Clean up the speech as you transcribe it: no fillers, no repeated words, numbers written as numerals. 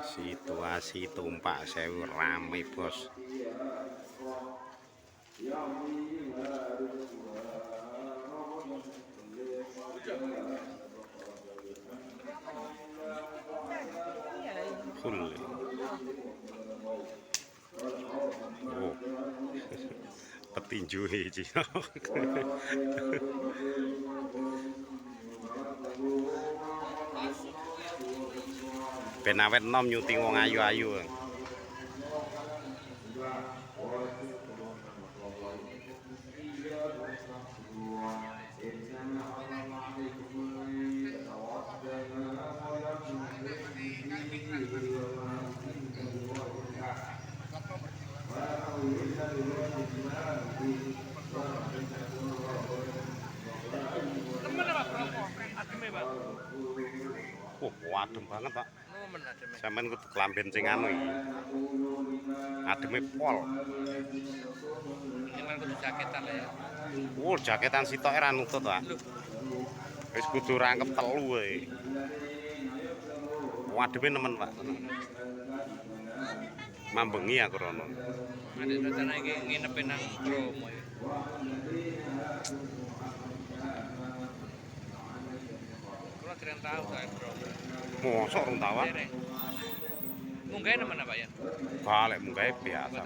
Situasi Tumpak Sewu rame bos. Full. Oh. Petinju iki. Ben awet nom nyuting wong ayu-ayu. Adem banget, Pak. Sampeyan kudu kelamben sing anu iki. Ademe pol. Ini kudu jaketan ya. Jaketan sitoke ra nutut, Pak. Wis kudu rangkep telu wae. Ademe nemen, Pak. Mambengi aku rono. Ada rencana iki nginepin nang Bromo ya. Kula keren tahu saya Bromo. Mosok rung tawa. Munggah nemen apa ya? Balik munggah biasa.